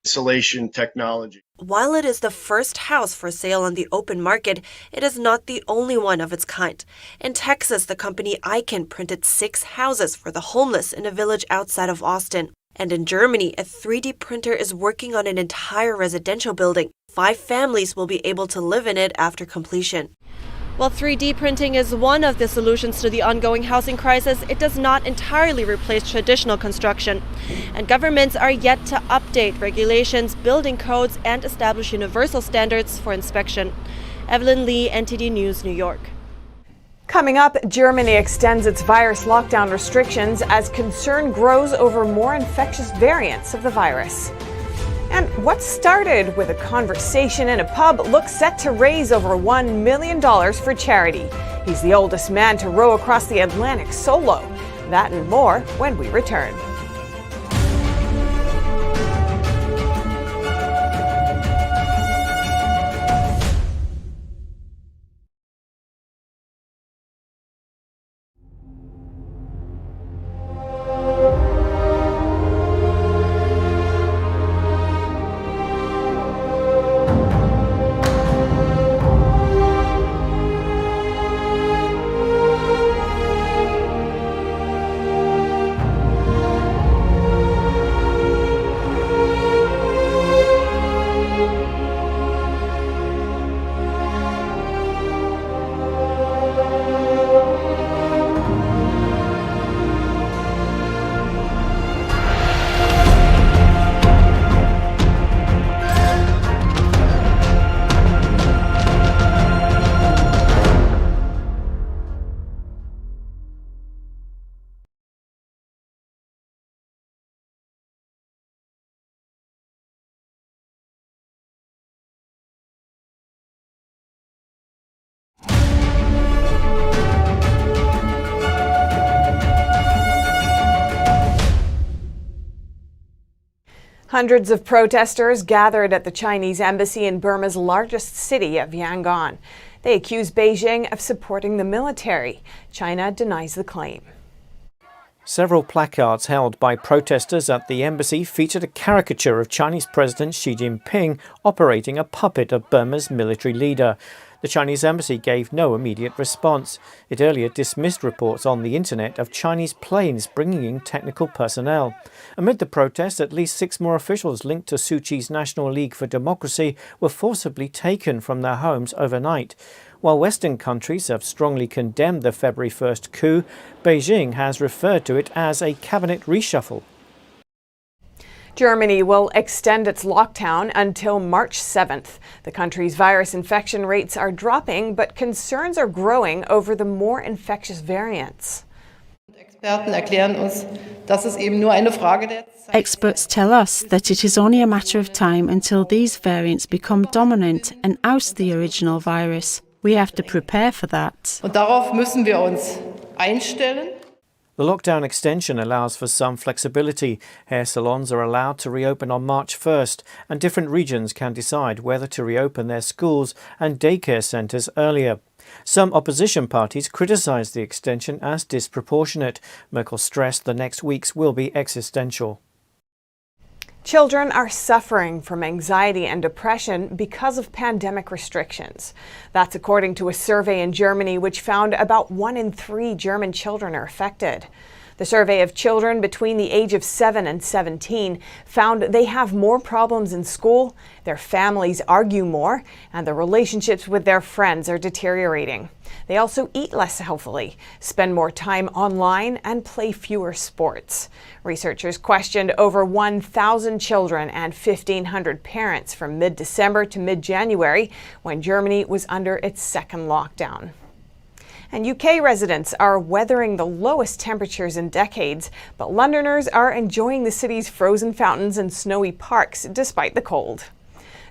insulation technology. While it is the first house for sale on the open market, it is not the only one of its kind. In Texas, the company Icahn printed 6 houses for the homeless in a village outside of Austin. And in Germany, a 3D printer is working on an entire residential building. 5 families will be able to live in it after completion. While 3D printing is one of the solutions to the ongoing housing crisis, it does not entirely replace traditional construction. And governments are yet to update regulations, building codes, and establish universal standards for inspection. Evelyn Lee, NTD News, New York. Coming up, Germany extends its virus lockdown restrictions as concern grows over more infectious variants of the virus. And what started with a conversation in a pub looks set to raise over $1 million for charity. He's the oldest man to row across the Atlantic solo. That and more when we return. Hundreds of protesters gathered at the Chinese embassy in Burma's largest city of Yangon. They accuse Beijing of supporting the military. China denies the claim. Several placards held by protesters at the embassy featured a caricature of Chinese President Xi Jinping operating a puppet of Burma's military leader. The Chinese embassy gave no immediate response. It earlier dismissed reports on the internet of Chinese planes bringing in technical personnel. Amid the protests, at least 6 more officials linked to Suu Kyi's National League for Democracy were forcibly taken from their homes overnight. While Western countries have strongly condemned the February 1st coup, Beijing has referred to it as a cabinet reshuffle. Germany will extend its lockdown until March 7th. The country's virus infection rates are dropping, but concerns are growing over the more infectious variants. Experts tell us that it is only a matter of time until these variants become dominant and oust the original virus. We have to prepare for that. The lockdown extension allows for some flexibility. Hair salons are allowed to reopen on March 1st, and different regions can decide whether to reopen their schools and daycare centres earlier. Some opposition parties criticised the extension as disproportionate. Merkel stressed the next weeks will be existential. Children are suffering from anxiety and depression because of pandemic restrictions. That's according to a survey in Germany which found about 1 in 3 German children are affected. The survey of children between the age of 7 and 17 found they have more problems in school, their families argue more, and their relationships with their friends are deteriorating. They also eat less healthily, spend more time online, and play fewer sports. Researchers questioned over 1,000 children and 1,500 parents from mid-December to mid-January when Germany was under its second lockdown. And UK residents are weathering the lowest temperatures in decades, but Londoners are enjoying the city's frozen fountains and snowy parks despite the cold.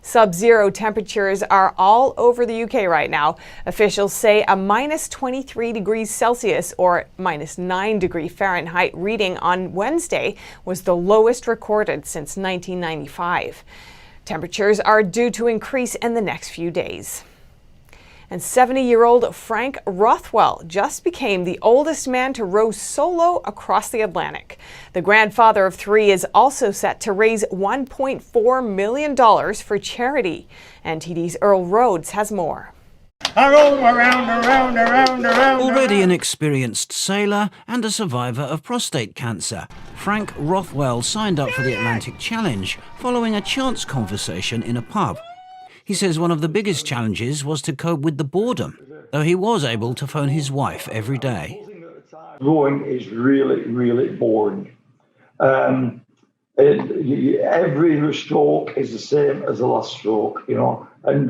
Sub-zero temperatures are all over the UK right now. Officials say a minus 23 degrees Celsius or minus 9 degrees Fahrenheit reading on Wednesday was the lowest recorded since 1995. Temperatures are due to increase in the next few days. And 70-year-old Frank Rothwell just became the oldest man to row solo across the Atlantic. The grandfather of 3 is also set to raise $1.4 million for charity. NTD's Earl Rhodes has more. Already an experienced sailor and a survivor of prostate cancer, Frank Rothwell signed up for the Atlantic Challenge following a chance conversation in a pub. He says one of the biggest challenges was to cope with the boredom, though he was able to phone his wife every day. Rowing is really, really boring. Every stroke is the same as the last stroke, and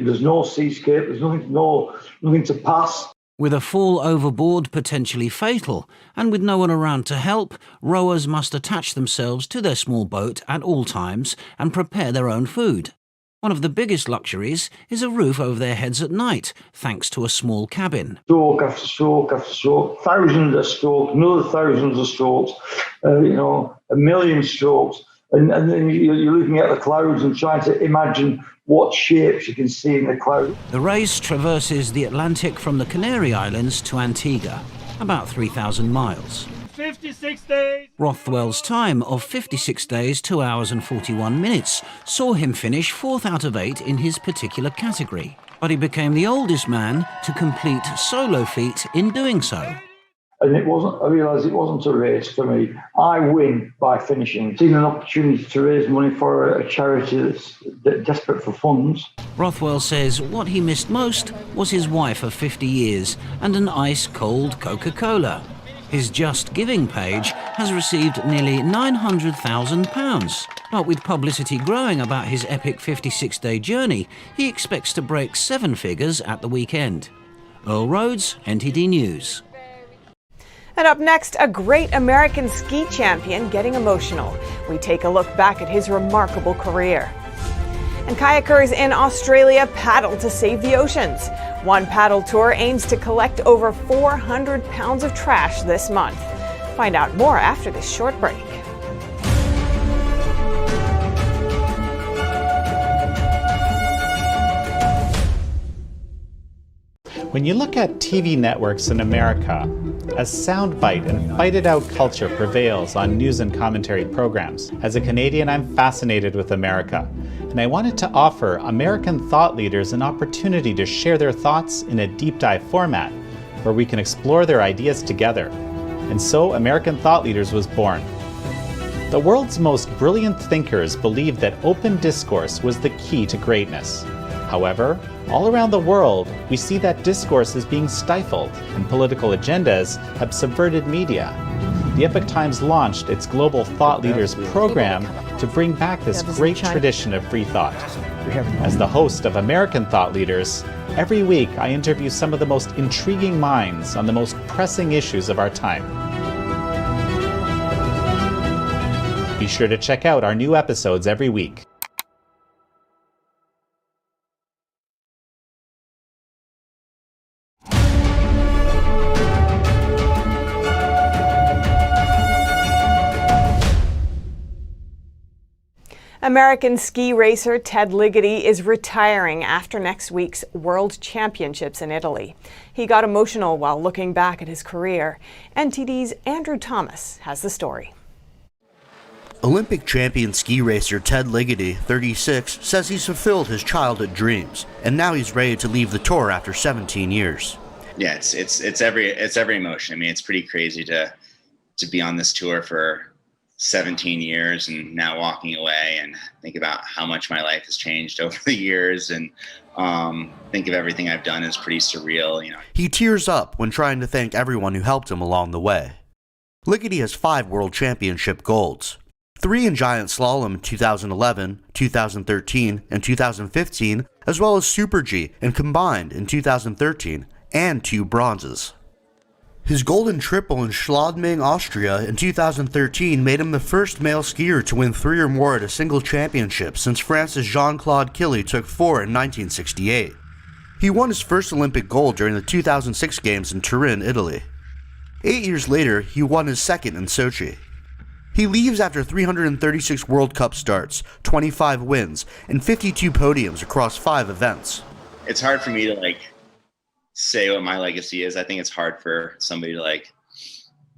there's no seascape, there's nothing to pass. With a fall overboard potentially fatal, and with no one around to help, rowers must attach themselves to their small boat at all times and prepare their own food. One of the biggest luxuries is a roof over their heads at night, thanks to a small cabin. Stroke after stroke after stroke, thousands of strokes, another thousands of strokes, a million strokes. And then you're looking at the clouds and trying to imagine what shapes you can see in the clouds. The race traverses the Atlantic from the Canary Islands to Antigua, about 3,000 miles. 56 days. Rothwell's time of 56 days, 2 hours and 41 minutes saw him finish 4th out of 8 in his particular category. But he became the oldest man to complete solo feat in doing so. And I realised it wasn't a race for me. I win by finishing. Seeing an opportunity to raise money for a charity that's desperate for funds. Rothwell says what he missed most was his wife of 50 years and an ice-cold Coca-Cola. His Just Giving page has received nearly £900,000. But with publicity growing about his epic 56-day journey, he expects to break 7 figures at the weekend. Earl Rhodes, NTD News. And up next, a great American ski champion getting emotional. We take a look back at his remarkable career. And kayakers in Australia paddle to save the oceans. One paddle tour aims to collect over 400 pounds of trash this month. Find out more after this short break. When you look at TV networks in America, a soundbite and fight-it-out culture prevails on news and commentary programs. As a Canadian, I'm fascinated with America, and I wanted to offer American thought leaders an opportunity to share their thoughts in a deep dive format, where we can explore their ideas together. And so American Thought Leaders was born. The world's most brilliant thinkers believed that open discourse was the key to greatness. However, all around the world, we see that discourse is being stifled and political agendas have subverted media. The Epoch Times launched its Global Thought Leaders program to bring back this great tradition of free thought. As the host of American Thought Leaders, every week I interview some of the most intriguing minds on the most pressing issues of our time. Be sure to check out our new episodes every week. American ski racer Ted Ligety is retiring after next week's World Championships in Italy. He got emotional while looking back at his career. NTD's Andrew Thomas has the story. Olympic champion ski racer Ted Ligety, 36, says he's fulfilled his childhood dreams, and now he's ready to leave the tour after 17 years. Yeah, it's every emotion. I mean, it's pretty crazy to be on this tour for 17 years and now walking away, and think about how much my life has changed over the years, and think of everything I've done is pretty surreal, He tears up when trying to thank everyone who helped him along the way. Ligety has 5 World Championship golds, 3 in giant slalom in 2011, 2013, and 2015, as well as Super G and combined in 2013 and 2 bronzes. His golden triple in Schladming, Austria in 2013 made him the first male skier to win 3 or more at a single championship since France's Jean-Claude Killy took 4 in 1968. He won his first Olympic gold during the 2006 Games in Turin, Italy. 8 years later, he won his second in Sochi. He leaves after 336 World Cup starts, 25 wins, and 52 podiums across 5 events. It's hard for me to say what my legacy is. I think it's hard for somebody to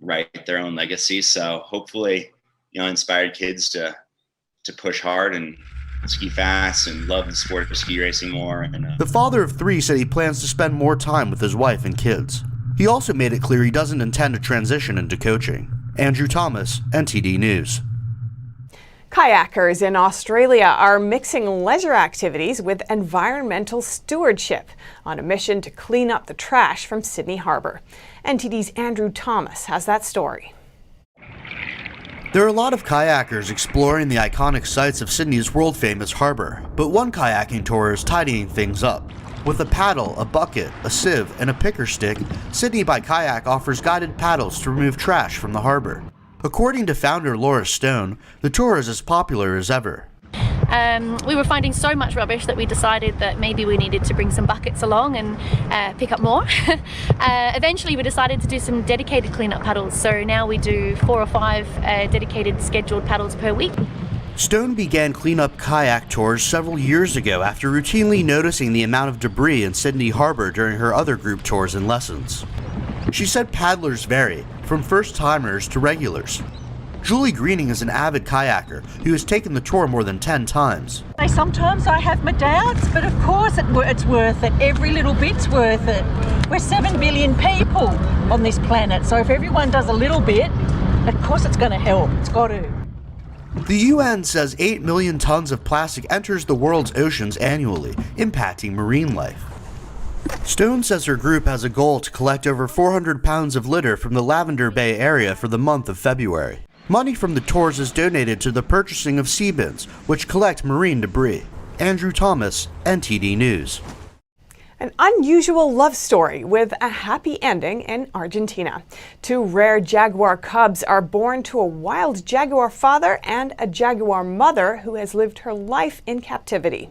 write their own legacy. So hopefully, inspired kids to push hard and ski fast and love the sport of ski racing more. And the father of 3 said he plans to spend more time with his wife and kids. He also made it clear he doesn't intend to transition into coaching. Andrew Thomas, NTD News. Kayakers in Australia are mixing leisure activities with environmental stewardship on a mission to clean up the trash from Sydney Harbour. NTD's Andrew Thomas has that story. There are a lot of kayakers exploring the iconic sights of Sydney's world-famous harbour, but one kayaking tour is tidying things up. With a paddle, a bucket, a sieve, and a picker stick, Sydney by Kayak offers guided paddles to remove trash from the harbour. According to founder Laura Stone, the tour is as popular as ever. We were finding so much rubbish that we decided that maybe we needed to bring some buckets along and pick up more. Eventually we decided to do some dedicated cleanup paddles, so now we do 4 or 5 dedicated scheduled paddles per week. Stone began cleanup kayak tours several years ago after routinely noticing the amount of debris in Sydney Harbour during her other group tours and lessons. She said paddlers vary, from first-timers to regulars. Julie Greening is an avid kayaker who has taken the tour more than 10 times. Sometimes I have my doubts, but of course it's worth it. Every little bit's worth it. We're 7 billion people on this planet, so if everyone does a little bit, of course it's going to help. It's got to. The UN says 8 million tons of plastic enters the world's oceans annually, impacting marine life. Stone says her group has a goal to collect over 400 pounds of litter from the Lavender Bay area for the month of February. Money from the tours is donated to the purchasing of sea bins, which collect marine debris. Andrew Thomas, NTD News. An unusual love story with a happy ending in Argentina. 2 rare Jaguar cubs are born to a wild Jaguar father and a Jaguar mother who has lived her life in captivity.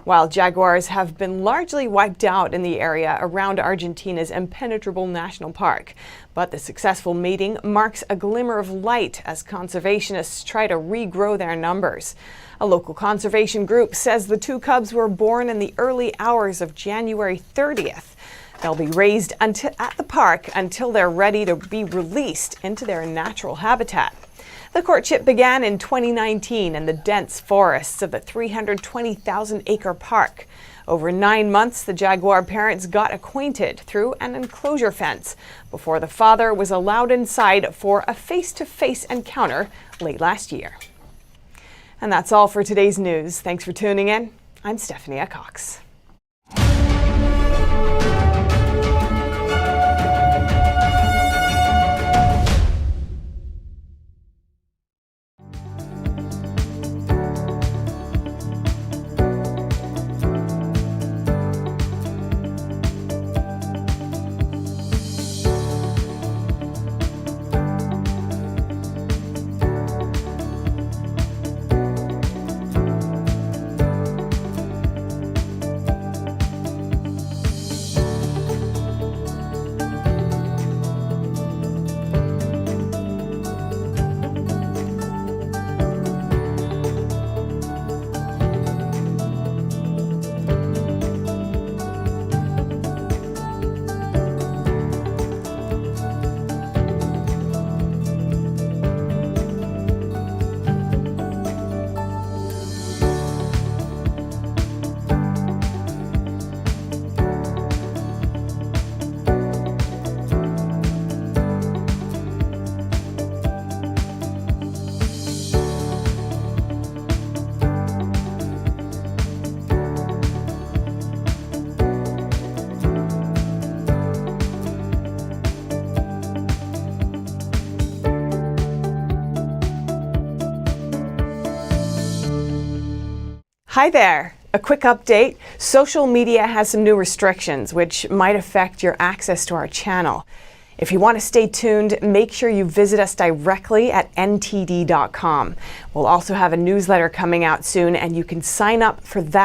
Wild jaguars have been largely wiped out in the area around Argentina's impenetrable national park. But the successful mating marks a glimmer of light as conservationists try to regrow their numbers. A local conservation group says the 2 cubs were born in the early hours of January 30th. They'll be raised at the park until they're ready to be released into their natural habitat. The courtship began in 2019 in the dense forests of the 320,000-acre park. Over 9 months, the Jaguar parents got acquainted through an enclosure fence before the father was allowed inside for a face-to-face encounter late last year. And that's all for today's news. Thanks for tuning in. I'm Stephanie Cox. Hi there. A quick update. Social media has some new restrictions which might affect your access to our channel. If you want to stay tuned, make sure you visit us directly at ntd.com. We'll also have a newsletter coming out soon, and you can sign up for that.